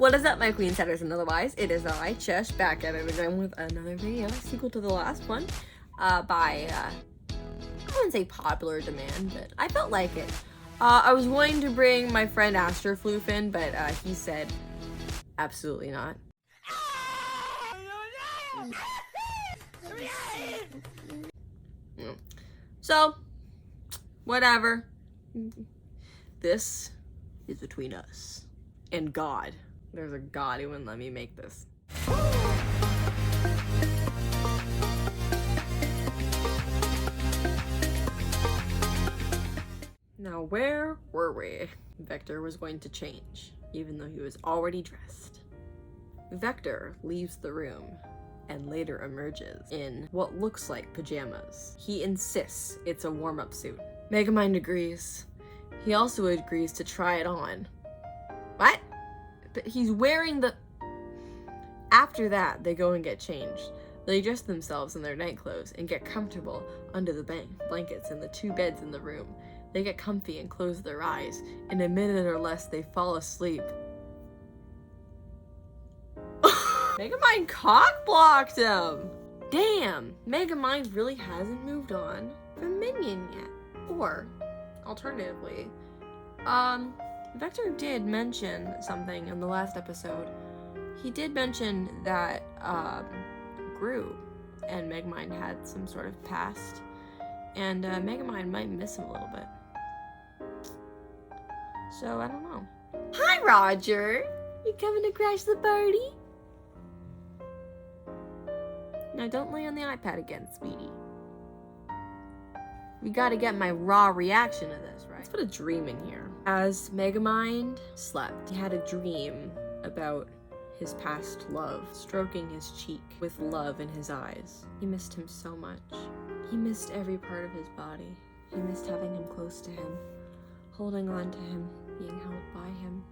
What is up, my queen setters and otherwise? It is I, Chesh, back at it again with another video, sequel to the last one, by, I wouldn't say popular demand, but I felt like it. I was going to bring my friend Astrofloof in, but he said, absolutely not. So, whatever. This is between us and God. There's a God who wouldn't let me make this. Now, where were we? Vector was going to change, even though he was already dressed. Vector leaves the room and later emerges in what looks like pajamas. He insists it's a warm-up suit. Megamind agrees. He also agrees to try it on. What? But he's wearing the... After that, they go and get changed. They dress themselves in their night clothes and get comfortable under the blankets and the two beds in the room. They get comfy and close their eyes. In a minute or less, they fall asleep. Megamind cock-blocked him! Damn, Megamind really hasn't moved on from Minion yet. Or, alternatively, Vector did mention something in the last episode. He did mention that, Gru and Megamind had some sort of past, and, Megamind might miss him a little bit. So, I don't know. Hi, Roger! You coming to crash the party? Now, don't lay on the iPad again, sweetie. We gotta get my raw reaction to this, right? Let's put a dream in here. As Megamind slept, he had a dream about his past love, stroking his cheek with love in his eyes. He missed him so much. He missed every part of his body. He missed having him close to him, holding on to him, being held by him.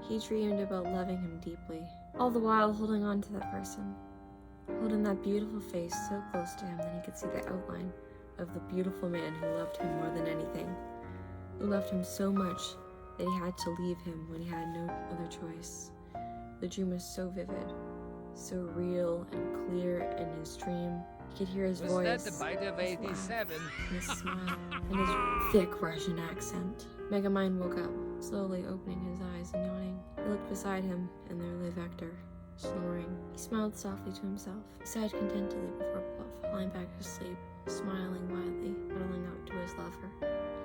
He dreamed about loving him deeply, all the while holding on to that person, holding that beautiful face so close to him that he could see the outline of the beautiful man who loved him more than anything, who loved him so much that he had to leave him when he had no other choice. The dream was so vivid, so real and clear in his dream. He could hear his voice, that the bite of 87? and his smile, and his thick Russian accent. Megamind woke up, slowly opening his eyes and yawning. He looked beside him, and there lay Vector, snoring. He smiled softly to himself. He sighed contentedly before falling back to sleep, smiling widely, cuddling out to his lover.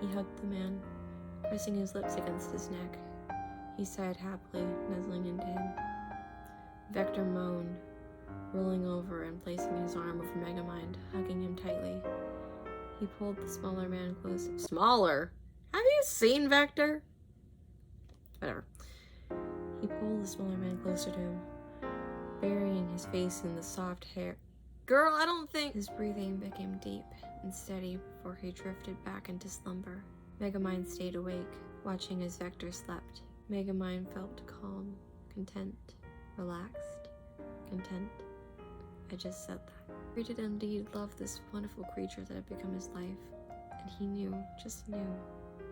He hugged the man, pressing his lips against his neck. He sighed happily, nuzzling into him. Vector moaned, rolling over and placing his arm over Megamind, hugging him tightly. He pulled the smaller man closer. Smaller? Have you seen Vector? Whatever. He pulled the smaller man closer to him, burying his face in the soft hair. Girl, I don't think... His breathing became deep and steady before he drifted back into slumber. Megamind stayed awake, watching as Vector slept. Megamind felt calm, content, relaxed, content. I just said that. He did indeed love this wonderful creature that had become his life, and he knew, just knew,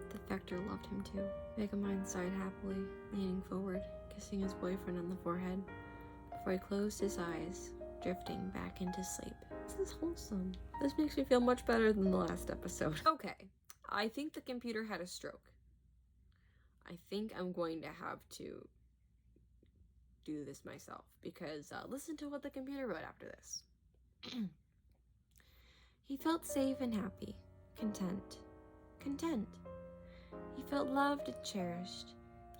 that Vector loved him too. Megamind sighed happily, leaning forward, kissing his boyfriend on the forehead, before he closed his eyes, drifting back into sleep. This is wholesome. This makes me feel much better than the last episode. Okay, I think the computer had a stroke. I think I'm going to have to do this myself, because listen to what the computer wrote after this. He felt safe and happy, content. He felt loved and cherished.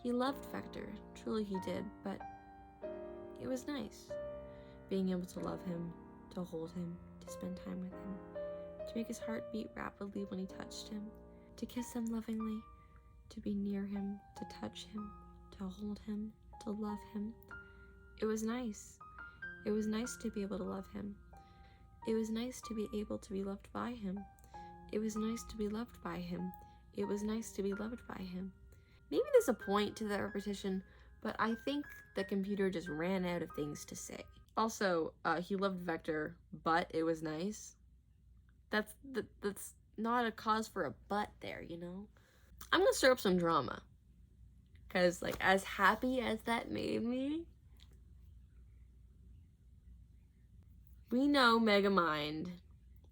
He loved Vector, truly he did, but it was nice being able to love him, to hold him, to spend time with him, to make his heart beat rapidly when he touched him, to kiss him lovingly, to be near him, to touch him, to hold him, to love him. It was nice. It was nice to be able to love him. It was nice to be able to be loved by him. It was nice to be loved by him. It was nice to be loved by him. Maybe there's a point to that repetition, but I think the computer just ran out of things to say. Also, he loved Vector, but it was nice. That's not a cause for a but there, you know? I'm gonna stir up some drama. Because, like, as happy as that made me, we know Megamind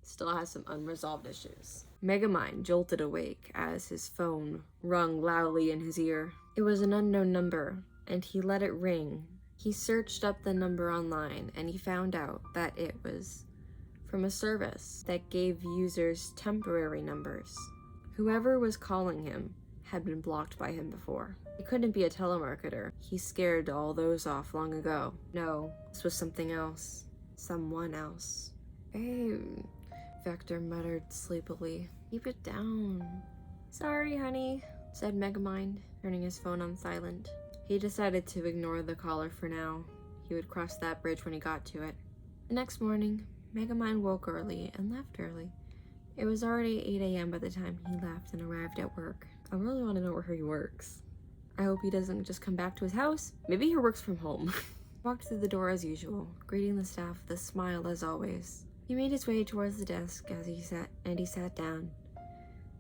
still has some unresolved issues. Megamind jolted awake as his phone rung loudly in his ear. It was an unknown number, and he let it ring. He searched up the number online, and he found out that it was from a service that gave users temporary numbers. Whoever was calling him had been blocked by him before. It couldn't be a telemarketer. He scared all those off long ago. No, this was something else. Someone else. Hey, Vector muttered sleepily. Keep it down. Sorry, honey, said Megamind, turning his phone on silent. He decided to ignore the caller for now. He would cross that bridge when he got to it. The next morning, Megamind woke early and left early. It was already 8 a.m. by the time he left and arrived at work. I really want to know where he works. I hope he doesn't just come back to his house. Maybe he works from home. Walked through the door as usual, greeting the staff with a smile as always. He made his way towards the desk as he sat down.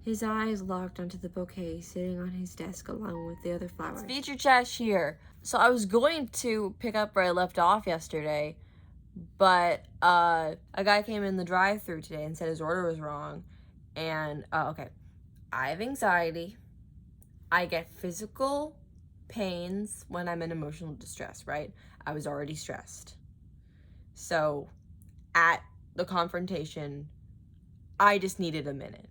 His eyes locked onto the bouquet sitting on his desk along with the other flowers. It's feature Chash here. So I was going to pick up where I left off yesterday, but a guy came in the drive-thru today and said his order was wrong. And okay, I have anxiety. I get physical pains when I'm in emotional distress, right? I was already stressed. So at the confrontation, I just needed a minute.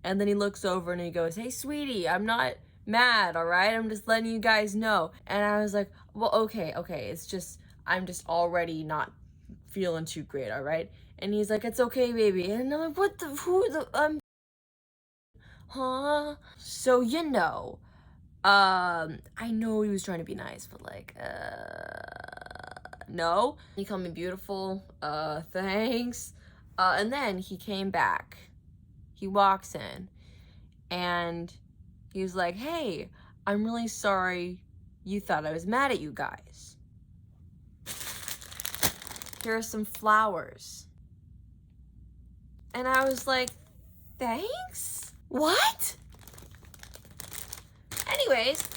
And then he looks over and he goes, hey, sweetie, I'm not mad, all right? I'm just letting you guys know. And I was like, well, okay. It's just, I'm just already not feeling too great, all right? And he's like, it's okay, baby. And I'm like, huh? So, I know he was trying to be nice, but like, no. He called me beautiful, thanks. And then he came back. He walks in and he was like, hey, I'm really sorry you thought I was mad at you guys. Here are some flowers. And I was like, thanks? What? Anyways,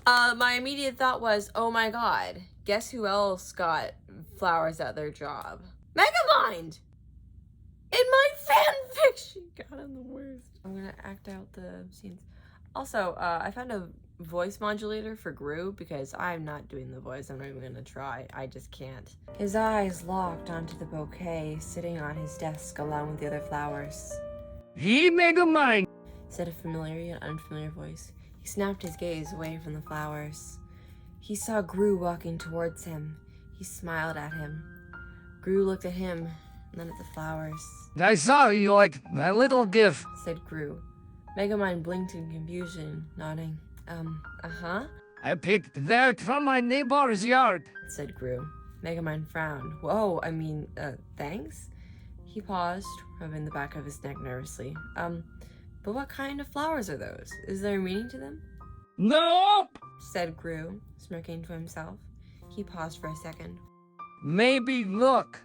my immediate thought was, oh my god, guess who else got flowers at their job? Megamind! In my fanfiction! God, I'm the worst. I'm gonna act out the scenes. Also, I found a voice modulator for Gru because I'm not doing the voice. I'm not even gonna try. I just can't. His eyes locked onto the bouquet sitting on his desk along with the other flowers. He Megamind! Said a familiar yet unfamiliar voice. He snapped his gaze away from the flowers. He saw Gru walking towards him. He smiled at him. Gru looked at him and then at the flowers. I saw you like my little gift, said Gru. Megamind blinked in confusion, nodding. Uh-huh? I picked that from my neighbor's yard, said Gru. Megamind frowned. Whoa, thanks? He paused, rubbing the back of his neck nervously. But what kind of flowers are those? Is there a meaning to them? Nope, said Gru, smirking to himself. He paused for a second. Maybe look.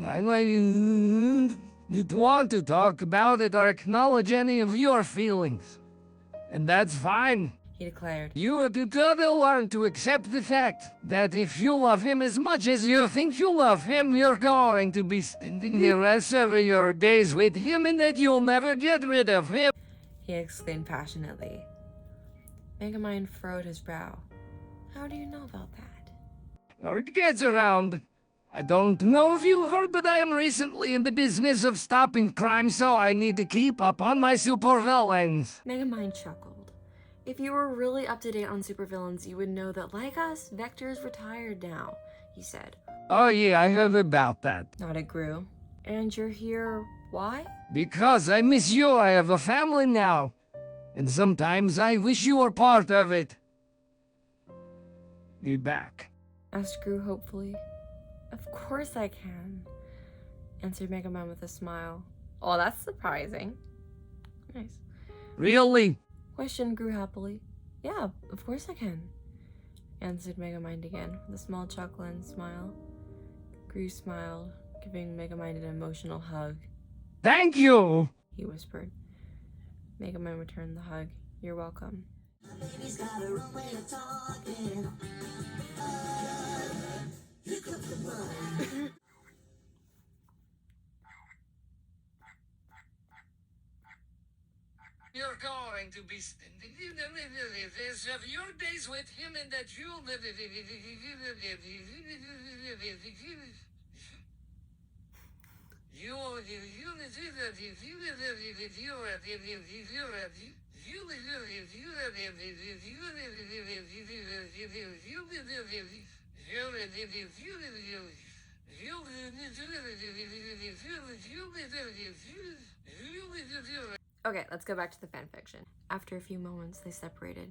I didn't want to talk about it or acknowledge any of your feelings. And that's fine, he declared. You gotta learn to accept the fact that if you love him as much as you think you love him, you're going to be spending the rest of your days with him and that you'll never get rid of him, he exclaimed passionately. Megamind furrowed his brow. How do you know about that? Or it gets around. I don't know if you heard, but I am recently in the business of stopping crime, so I need to keep up on my supervillains. Megamind chuckled. If you were really up to date on supervillains, you would know that, like us, Vector's retired now, he said. Oh yeah, I heard about that, nodded Gru. And you're here, why? Because I miss you. I have a family now. And sometimes I wish you were part of it. Be back, asked Gru hopefully. Of course I can, answered Megamind with a smile. Oh, that's surprising. Nice. Really? Questioned Gru happily. Yeah, of course I can, answered Megamind again with a small chuckle and smile. Gru smiled, giving Megamind an emotional hug. Thank you, he whispered. Megamind returned the hug. You're welcome. Baby's got her own way of talking. Here comes the money. You're going to be spending the rest of your days with him and that you'll Okay, let's go back to the fanfiction. After a few moments, they separated.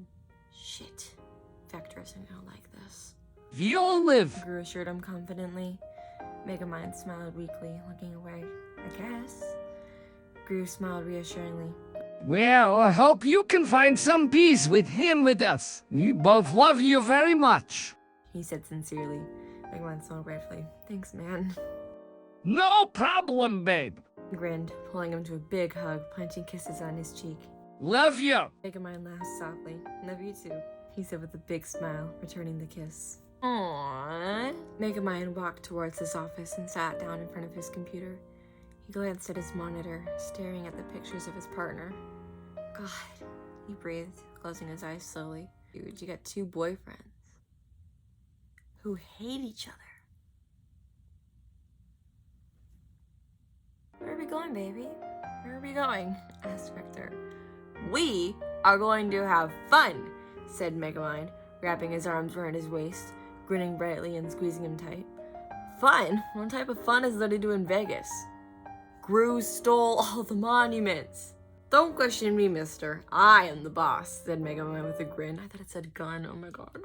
Shit. Vector isn't gonna like this. You'll live. Gru assured him confidently. Megamind smiled weakly, looking away. I guess. Gru smiled reassuringly. Well, I hope you can find some peace with him with us. We both love you very much. He said sincerely. Megamind smiled gratefully. Thanks, man. No problem, babe. He grinned, pulling him to a big hug, planting kisses on his cheek. Love you. Megamind laughed softly. Love you too, he said with a big smile, returning the kiss. Aww. Megamind walked towards his office and sat down in front of his computer. He glanced at his monitor, staring at the pictures of his partner. God, he breathed, closing his eyes slowly. Dude, you got 2 boyfriends who hate each other. Where are we going, baby? Where are we going? Asked Vector. We are going to have fun, said Megamind, wrapping his arms around his waist, grinning brightly and squeezing him tight. Fun? What type of fun is there to do in Vegas? Gru stole all the monuments. Don't question me, mister. I am the boss, said Megamind with a grin. I thought it said gun. Oh my god.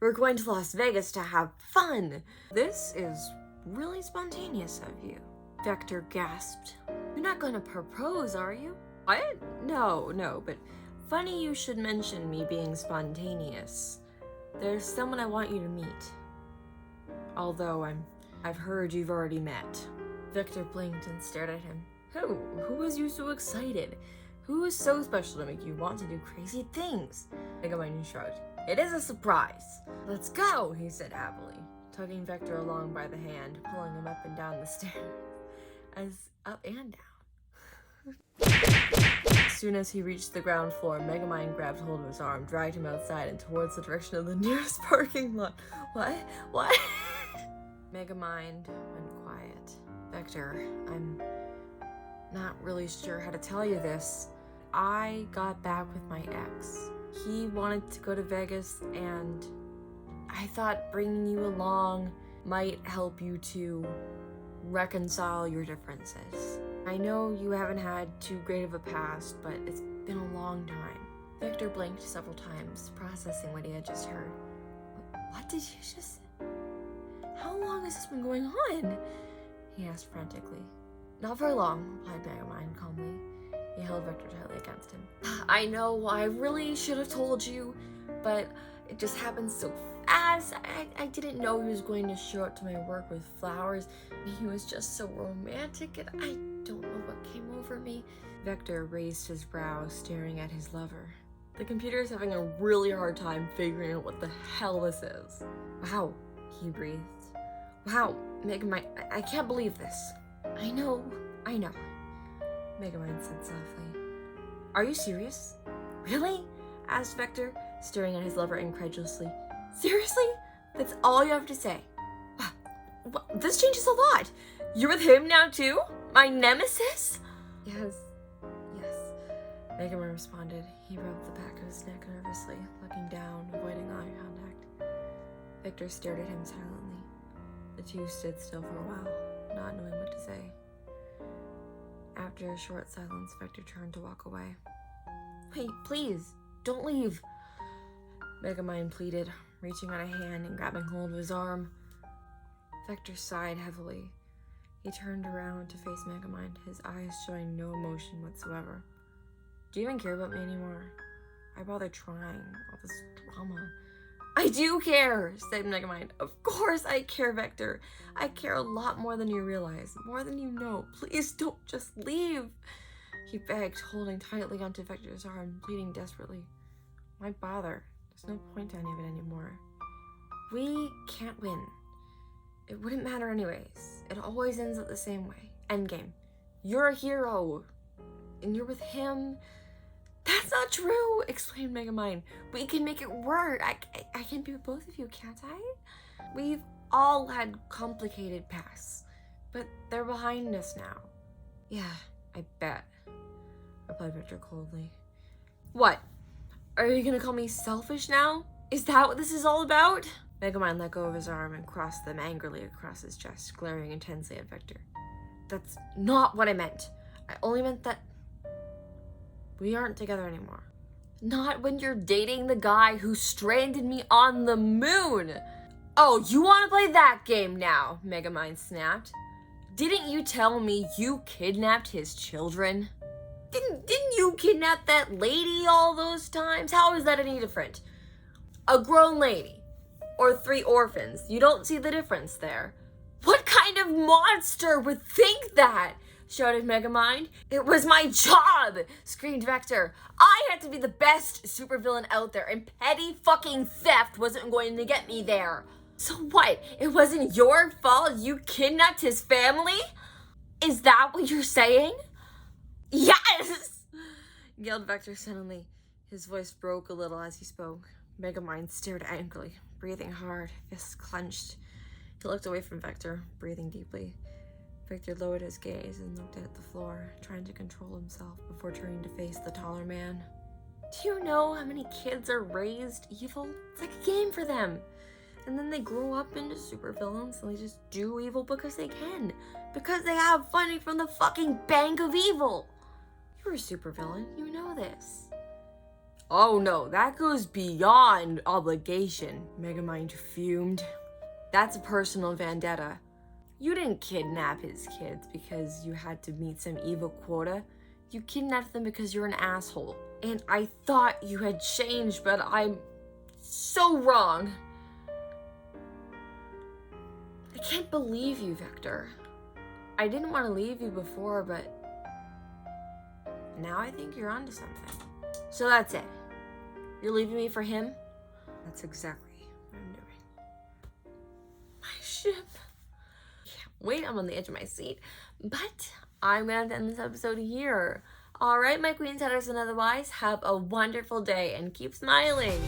We're going to Las Vegas to have fun. This is really spontaneous of you. Vector gasped. You're not gonna propose, are you? What? No, but funny you should mention me being spontaneous. There's someone I want you to meet. Although I've heard you've already met. Vector blinked and stared at him. Who? Who has you so excited? Who is so special to make you want to do crazy things? Megamind shrugged. It is a surprise. Let's go, he said happily, tugging Vector along by the hand, pulling him up and down the stairs. As up and down. As soon as he reached the ground floor, Megamind grabbed hold of his arm, dragged him outside and towards the direction of the nearest parking lot. What? Megamind went quiet. Vector, I'm not really sure how to tell you this. I got back with my ex. He wanted to go to Vegas, and I thought bringing you along might help you to reconcile your differences. I know you haven't had too great of a past, but it's been a long time. Vector blinked several times, processing what he had just heard. What did you just say? How long has this been going on? He asked frantically. Not very long, replied Megamind calmly. He held Vector tightly against him. I know, I really should have told you, but it just happened so fast. I didn't know he was going to show up to my work with flowers. He was just so romantic, and I don't know what came over me. Vector raised his brow, staring at his lover. The computer is having a really hard time figuring out what the hell this is. Wow, he breathed. Wow, Megamind, I can't believe this. I know. Megamind said softly. Are you serious? Really? Asked Vector, staring at his lover incredulously. Seriously? That's all you have to say? This changes a lot. You're with him now too? My nemesis? Yes. Megamind responded. He rubbed the back of his neck nervously, looking down, avoiding eye contact. Vector stared at him silently. The two stood still for a while, not knowing what to say. After a short silence, Vector turned to walk away. Wait, please, don't leave, Megamind pleaded, reaching out a hand and grabbing hold of his arm. Vector sighed heavily. He turned around to face Megamind, his eyes showing no emotion whatsoever. Do you even care about me anymore? Why bother trying? All this drama. I do care, said Megamind. Of course I care, Vector. I care a lot more than you realize, more than you know. Please don't just leave, he begged, holding tightly onto Vector's arm, pleading desperately. Why bother? There's no point to any of it anymore. We can't win. It wouldn't matter anyways. It always ends up the same way. Endgame. You're a hero. And you're with him. That's not true, explained Megamind. We can make it work. I can be with both of you, can't I? We've all had complicated pasts, but they're behind us now. Yeah, I bet, replied Victor coldly. What? Are you gonna call me selfish now? Is that what this is all about? Megamind let go of his arm and crossed them angrily across his chest, glaring intensely at Victor. That's not what I meant. I only meant that we aren't together anymore. Not when you're dating the guy who stranded me on the moon. Oh, you want to play that game now? Megamind snapped. Didn't you tell me you kidnapped his children? Didn't you kidnap that lady all those times? How is that any different? A grown lady or 3 orphans. You don't see the difference there. What kind of monster would think that? Shouted Megamind. It was my job, screamed Vector. I had to be the best supervillain out there, and petty fucking theft wasn't going to get me there. So what? It wasn't your fault you kidnapped his family? Is that what you're saying? Yes! Yelled Vector suddenly. His voice broke a little as he spoke. Megamind stared angrily, breathing hard, fists clenched. He looked away from Vector, breathing deeply. Victor lowered his gaze and looked at the floor, trying to control himself before turning to face the taller man. Do you know how many kids are raised evil? It's like a game for them. And then they grow up into supervillains and they just do evil because they can. Because they have funding from the fucking bank of evil. You're a supervillain, you know this. Oh no, that goes beyond obligation, Megamind fumed. That's a personal vendetta. You didn't kidnap his kids because you had to meet some evil quota. You kidnapped them because you're an asshole. And I thought you had changed, but I'm so wrong. I can't believe you, Victor. I didn't want to leave you before, but now I think you're onto something. So that's it. You're leaving me for him? That's exactly what I'm doing. My ship. Wait, I'm on the edge of my seat. But I'm going to end this episode here. All right, my queens, headers, and otherwise, have a wonderful day and keep smiling.